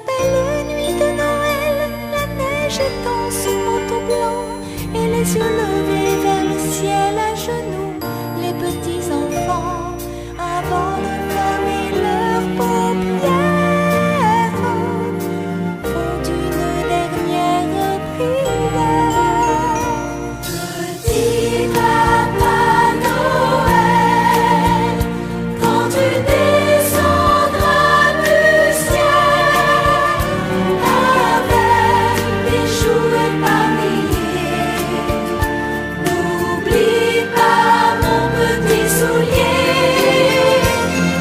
Belle nuit de Noël, la neige étend son manteau blanc et les yeux levés vers le ciel à genoux, les petits enfants, avant de fermer leurs paupières, font une dernière prière. Petit Papa Noël, quand tu descendras du ciel avec des jouets par milliers, n'oublie pas mon petit soulier.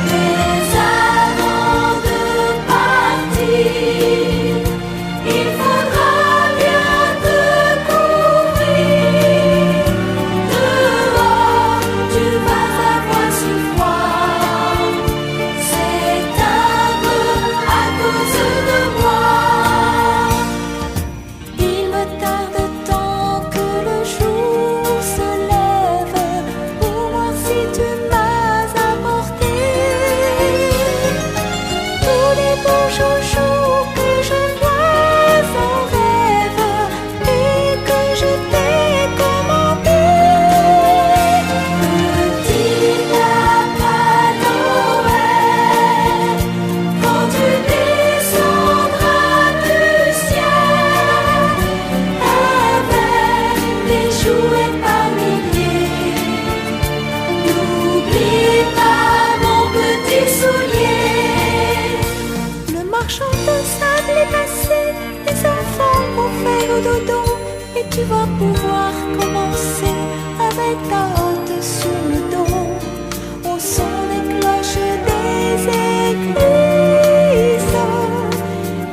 Mais avant de partir, il faudra bien te couvrir. Dehors, tu vas avoir si froid. C'est un peu à cause de moi. Il me tarde tant que le jour se lève pour voir si tu m'as apporté tous les beaux chouchous que je vois en rêve et que je t'ai commandés. Petit Papa Noël, quand tu descendras du ciel avec des jouets par milliers, n'oublie pas mon petit soulier. Le marchand de sable est passé, les enfants vont faire dodo et tu vas pouvoir commencer avec ta hotte sur le dos, au son des cloches des églises,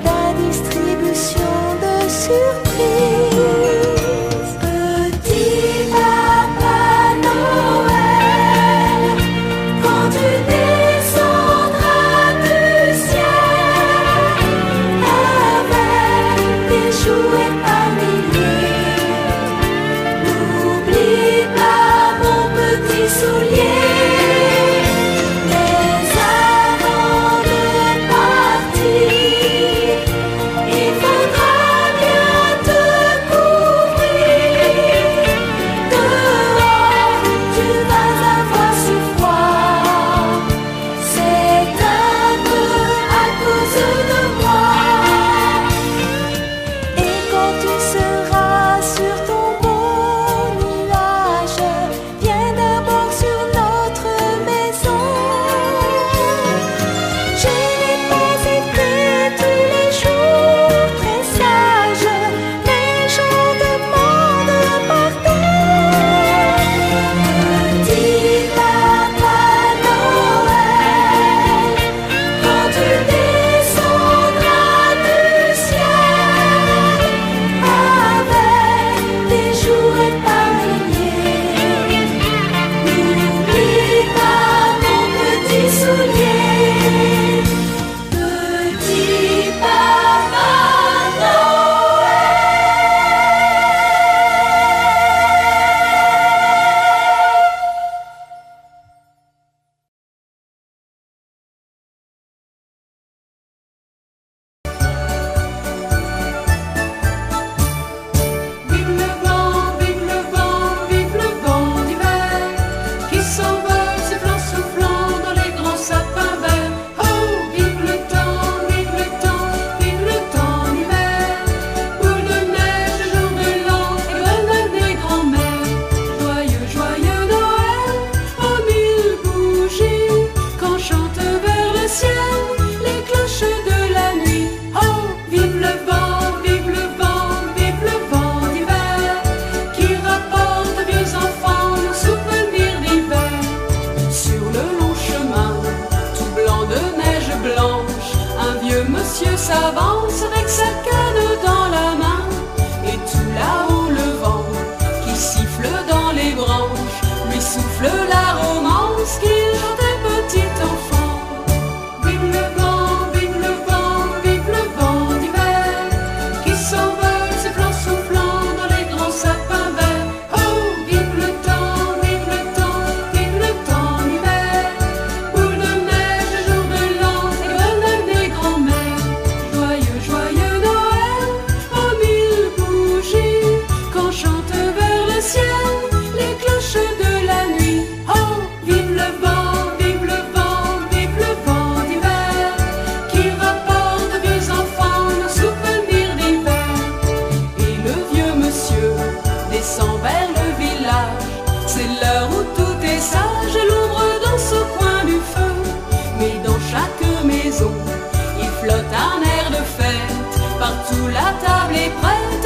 la distribution de surprises. Petit Papa Noël, quand tu descendras du ciel avec des jouets par milliers, n'oublie pas mon petit soulier. Mais avant de partir, il faudra bien te couvrir. Dehors, tu vas avoir si froid. C'est un peu à cause de moi. Et quand tu seras sur ton beau nuage, viens d'abord sur notre maison. Je n'ai pas été tous les jours très sage, mais j'en demande pardon. Petit Papa Noël, quand tu descendras du ciel avec des jouets par milliers, n'oublie pas mon petit soulier. Petit Papa Vive le vent, vive le vent, vive le vent d'hiver qui s'envole, sifflant, soufflant dans les grands sapins verts. Oh, vive le temps, vive le temps, vive le temps d'hiver. Boule de neige, jour de l'an, et grenade des grands-mères. Joyeux, joyeux Noël, aux mille bougies, quand chantent vers le ciel les cloches de la nuit. Oh, vive le vent, vive le vent, vive le vent d'hiver, qui rapporte aux vieux enfants leurs souvenirs d'hiver. Sur le long chemin, tout blanc de neige blanche, un vieux monsieur s'avance avec sa canne dans la main. Et tout là-haut le vent, qui siffle dans les branches, lui souffle la romance qu'il chantait petit enfant. Vive le vent, vive le vent, vive le vent d'hiver, qui s'envole, sifflant, soufflant dans les grands sapins verts. Oh, vive le temps, vive le temps, vive le temps d'hiver. Boule de neige, jour de l'an, et grenade des grands-mères. Joyeux flotte un air de fête. Partout la table est prête.